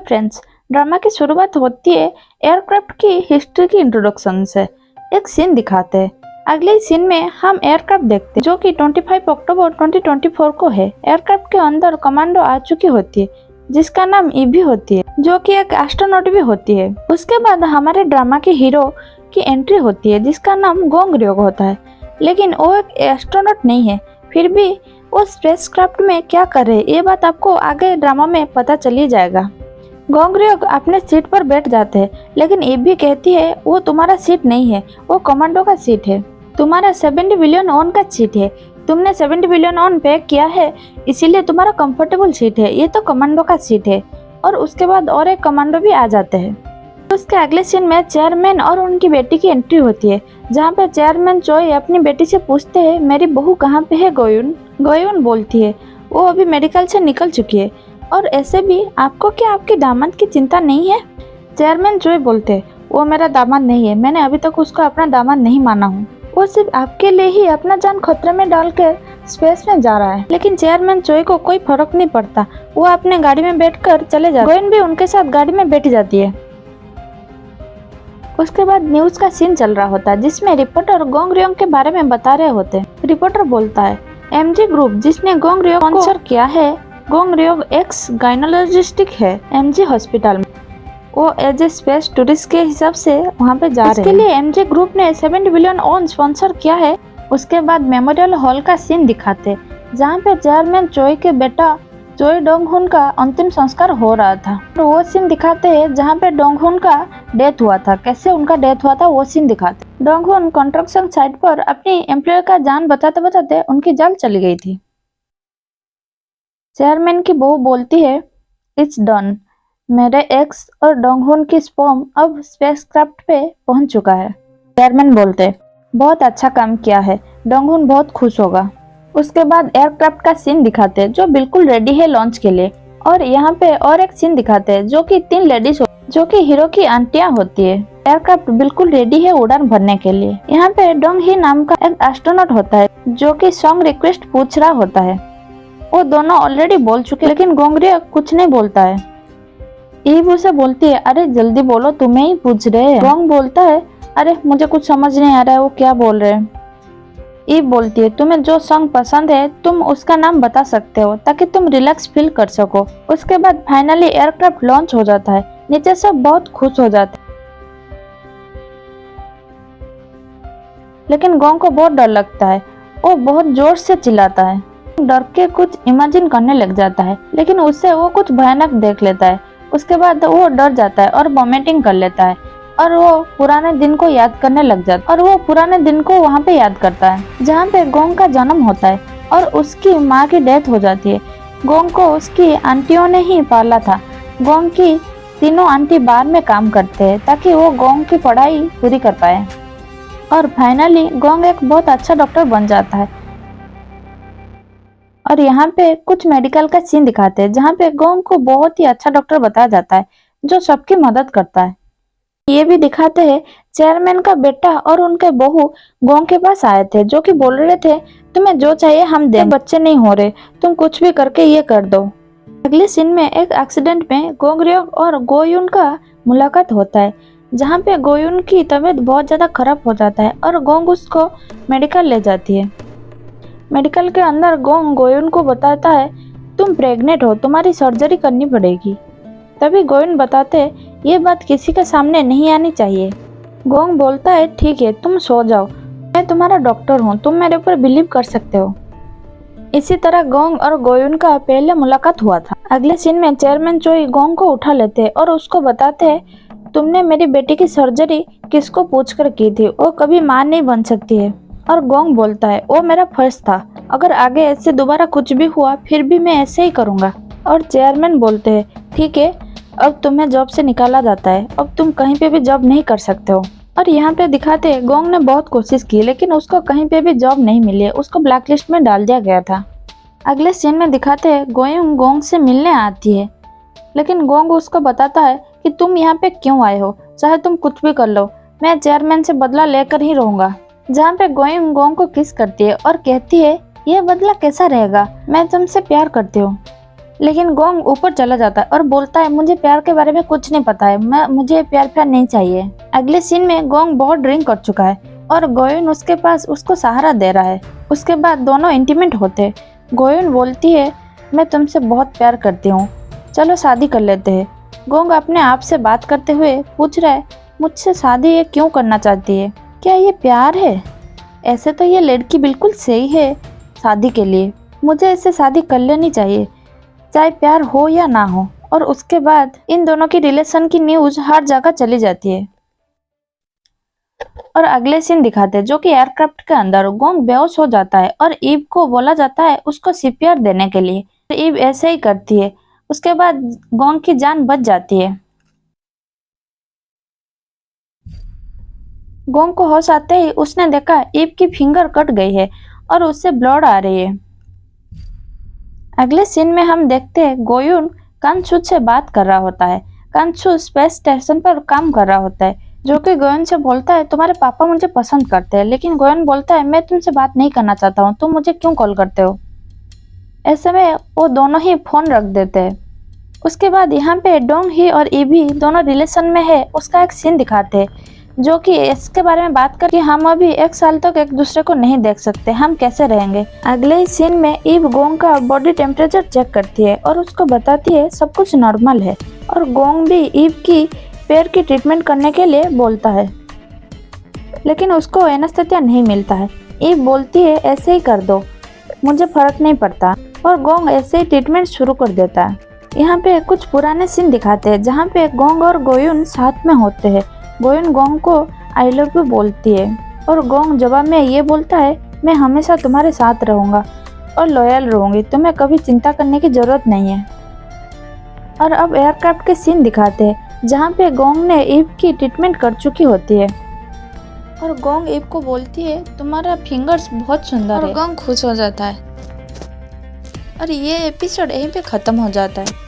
Friends, drama की शुरुआत होती है एयरक्राफ्ट की हिस्ट्री की इंट्रोडक्शन से। एक सीन दिखाते हैं। अगले सीन में हम एयरक्राफ्ट देखते हैं जो कि 25 अक्टूबर 2024 को है। एयरक्राफ्ट के अंदर कमांडो आ चुकी होती है जिसका नाम ईवी होती है, जो कि एक एस्ट्रोनॉट भी होती है। उसके बाद हमारे ड्रामा के हीरो की एंट्री होती है जिसका नाम गोंग रयोग होता है, लेकिन वो एक एस्ट्रोनॉट नहीं है। फिर भी वो स्पेसक्राफ्ट में क्या कर रहे ये बात आपको आगे ड्रामा में पता चल ही जाएगा। गोंग रयोग अपने सीट पर बैठ जाते हैं, लेकिन ईवी कहती है वो तुम्हारा सीट नहीं है, वो कमांडो का सीट है। तुम्हारा 70 बिलियन ऑन का सीट है, तुमने 70 बिलियन ऑन पे किया है, इसीलिए तुम्हारा कंफर्टेबल सीट है, ये तो कमांडो का सीट है। और उसके बाद और एक कमांडो भी आ जाते हैं। उसके अगले सीन में चेयरमैन और उनकी बेटी की एंट्री होती है, जहाँ पे चेयरमैन चोई अपनी बेटी से पूछते हैं मेरी बहू कहाँ पे है गोयुन। गोयुन बोलती है वो अभी मेडिकल से निकल चुकी है, और ऐसे भी आपको क्या आपके दामाद की चिंता नहीं है। चेयरमैन चोई बोलते वो मेरा दामाद नहीं है, मैंने अभी तक उसको अपना दामाद नहीं माना हूँ, वो सिर्फ आपके लिए ही अपना जान खतरे में डालकर स्पेस में जा रहा है। लेकिन चेयरमैन चोई को कोई फर्क नहीं पड़ता, वो अपने गाड़ी में बैठकर चले जाते। गोयुन भी उनके साथ गाड़ी में बैठ जाती है। उसके बाद न्यूज का सीन चल रहा होता है जिसमें रिपोर्टर गोंग रयोग के बारे में बता रहे होते हैं। रिपोर्टर बोलता है एमजी ग्रुप जिसने गोंग रयोग को स्पॉन्सर किया है, गोंग रयोग एक्स गायनोलॉजिस्टिक है एमजी हॉस्पिटल में, वो एज ए स्पेस टूरिस्ट के हिसाब से वहाँ पे जा रहे हैं। इसके लिए एमजी ग्रुप ने 70 बिलियन ऑन स्पॉन्सर किया है। उसके बाद मेमोरियल हॉल का सीन दिखाते जहाँ पे चेयरमैन चोई के बेटा चोई डोंगहुन का अंतिम संस्कार हो रहा था। तो वो सीन दिखाते हैं जहाँ पे डोंगहुन का डेथ हुआ था, कैसे उनका डेथ हुआ था वो सीन दिखाते। डोंगहुन कंस्ट्रक्शन साइट पर अपनी एम्प्लॉय का जान बचाते बचाते उनकी जान चली गई थी। चेयरमैन की बहू बोलती है इट्स डन, मेरे एक्स और डोंगहुन की स्पर्म अब स्पेसक्राफ्ट पे पहुंच चुका है। चेयरमैन बोलते बहुत अच्छा काम किया है, डोंगहुन बहुत खुश होगा। उसके बाद एयरक्राफ्ट का सीन दिखाते हैं जो बिल्कुल रेडी है लॉन्च के लिए। और यहाँ पे और एक सीन दिखाते हैं जो कि 3 लेडीज जो कि हीरो की आंटियां होती है। एयरक्राफ्ट बिल्कुल रेडी है उड़ान भरने के लिए। यहाँ पे डोंग ही नाम का एक एस्ट्रोनॉट होता है जो कि सॉन्ग रिक्वेस्ट पूछ रहा होता है। वो दोनों ऑलरेडी बोल चुके, लेकिन गोंग रयोग कुछ नहीं बोलता है। ईव उसे बोलती है अरे जल्दी बोलो, तुम्हें ही पूछ रहे हैं। गोंग बोलता है अरे मुझे कुछ समझ नहीं आ रहा है वो क्या बोल रहे हैं। ईव बोलती है तुम्हें जो सॉन्ग पसंद है तुम उसका नाम बता सकते हो ताकि तुम रिलैक्स फील कर सको। उसके बाद फाइनली एयरक्राफ्ट लॉन्च हो जाता है, नीचे सब बहुत खुश हो जाते हैं, लेकिन गोंग को बहुत डर लगता है। वो बहुत जोर से चिल्लाता है, डर के कुछ इमेजिन करने लग जाता है, लेकिन उससे वो कुछ भयानक देख लेता है। उसके बाद वो डर जाता है और वॉमिटिंग कर लेता है, और वो पुराने दिन को याद करने लग जाता है। और वो पुराने दिन को वहाँ पे याद करता है जहाँ पे गोंग का जन्म होता है और उसकी माँ की डेथ हो जाती है। गोंग को उसकी आंटियों ने ही पाला था। गोंग की तीनों आंटी बाहर में काम करते हैं ताकि वो गोंग की पढ़ाई पूरी कर पाए, और फाइनली गोंग एक बहुत अच्छा डॉक्टर बन जाता है। और यहाँ पे कुछ मेडिकल का सीन दिखाते हैं जहाँ पे गोंग को बहुत ही अच्छा डॉक्टर बताया जाता है जो सबकी मदद करता है। ये भी दिखाते हैं चेयरमैन का बेटा और उनके बहू गोंग के पास आए थे जो कि बोल रहे थे तुम्हें जो चाहिए हम दें, बच्चे नहीं हो रहे, तुम कुछ भी करके ये कर दो। अगले सीन में एक एक्सीडेंट में गोंग रयोग और गोयुन का मुलाकात होता है जहाँ पे गोयुन की तबीयत बहुत ज्यादा खराब हो जाता है और गोंग उसको मेडिकल ले जाती है। मेडिकल के अंदर गोंग गोयुन को बताता है तुम प्रेग्नेंट हो, तुम्हारी सर्जरी करनी पड़ेगी। तभी गोयुन बताते ये बात किसी के सामने नहीं आनी चाहिए। गोंग बोलता है ठीक है तुम सो जाओ, मैं तुम्हारा डॉक्टर हूँ, तुम मेरे ऊपर बिलीव कर सकते हो। इसी तरह गोंग और गोयुन का पहले मुलाकात हुआ था। अगले सीन में चेयरमैन चोई गोंग को उठा लेते हैं और उसको बताते हैं तुमने मेरी बेटी की सर्जरी किसको पूछकर की थी, वो कभी मां नहीं बन सकती है। और गोंग बोलता है वो मेरा फर्ज था, अगर आगे ऐसे दोबारा कुछ भी हुआ फिर भी मैं ऐसे ही करूँगा। और चेयरमैन बोलते हैं ठीक है अब तुम्हें जॉब से निकाला जाता है, अब तुम कहीं पे भी जॉब नहीं कर सकते हो। और यहाँ पे दिखाते हैं गोंग ने बहुत कोशिश की लेकिन उसको कहीं पे भी जॉब नहीं मिली, उसको ब्लैक लिस्ट में डाल दिया गया था। अगले सीन में दिखाते हैं गोयुन गोंग से मिलने आती है, लेकिन गोंग उसको बताता है कि तुम यहाँ पे क्यों आए हो, चाहे तुम कुछ भी कर लो, मैं चेयरमैन से बदला लेकर ही रहूंगा। जहाँ पे गोयुन गोंग को किस करती है और कहती है ये बदला कैसा रहेगा, मैं तुमसे प्यार करती हूँ। लेकिन गोंग ऊपर चला जाता है और बोलता है मुझे प्यार के बारे में कुछ नहीं पता है, मुझे प्यार नहीं चाहिए। अगले सीन में गोंग बहुत ड्रिंक कर चुका है और गोयुन उसके पास उसको सहारा दे रहा है। उसके बाद दोनों इंटीमेट होते। गोयुन बोलती है मैं तुमसे बहुत प्यार करती हूँ, चलो शादी कर लेते हैं। गोंग अपने आप से बात करते हुए पूछ रहा है मुझसे शादी ये क्यों करना चाहती है, क्या ये प्यार है? ऐसे तो ये लड़की बिल्कुल सही है शादी के लिए, मुझे इससे शादी कर लेनी चाहिए, चाहे प्यार हो या ना हो। और उसके बाद इन दोनों की रिलेशन की न्यूज हर जगह चली जाती है। और अगले सीन दिखाते हैं जो कि एयरक्राफ्ट के अंदर गोंग बेहोश हो जाता है और ईव को बोला जाता है उसको सीपीआर देने के लिए। ईव ऐसे ही करती है। उसके बाद गोंग की जान बच जाती है। गोंग को होश आते ही उसने देखा ईव की फिंगर कट गई है और उससे ब्लड आ रही है। अगले सीन में हम देखते हैं गोयुन कांगसू से बात कर रहा होता है। कांगसू स्पेस स्टेशन पर काम कर रहा होता है, जो कि गोयुन से बोलता है तुम्हारे पापा मुझे पसंद करते हैं, लेकिन गोयुन बोलता है मैं तुमसे बात नहीं करना चाहता हूँ, तुम मुझे क्यों कॉल करते हो। ऐसे में वो दोनों ही फोन रख देते हैं। उसके बाद यहाँ पे डोंग ही और ईवी दोनों रिलेशन में है उसका एक सीन दिखाते हैं, जो कि इसके बारे में बात करके हम अभी 1 साल तक एक दूसरे को नहीं देख सकते, हम कैसे रहेंगे। अगले ही सीन में ईव गोंग का बॉडी टेम्परेचर चेक करती है और उसको बताती है सब कुछ नॉर्मल है। और गोंग भी ईव की पैर की ट्रीटमेंट करने के लिए बोलता है, लेकिन उसको एनेस्थेसिया नहीं मिलता है। ईव बोलती है ऐसे ही कर दो, मुझे फर्क नहीं पड़ता। और गोंग ऐसे ही ट्रीटमेंट शुरू कर देता है। यहाँ पे कुछ पुराने सीन दिखाते हैं जहाँ पे गोंग और गोयुन साथ में होते हैं। गोयुन गोंग को आई लव यू बोलती है और गोंग जवाब में ये बोलता है मैं हमेशा तुम्हारे साथ रहूँगा और लॉयल रहूँगी, तुम्हें कभी चिंता करने की ज़रूरत नहीं है। और अब एयरक्राफ्ट के सीन दिखाते हैं जहाँ पे गोंग ने ईव की ट्रीटमेंट कर चुकी होती है और गोंग ईव को बोलती है तुम्हारा फिंगर्स बहुत सुंदर है। गोंग खुश हो जाता है और ये एपिसोड यहीं पे ख़त्म हो जाता है।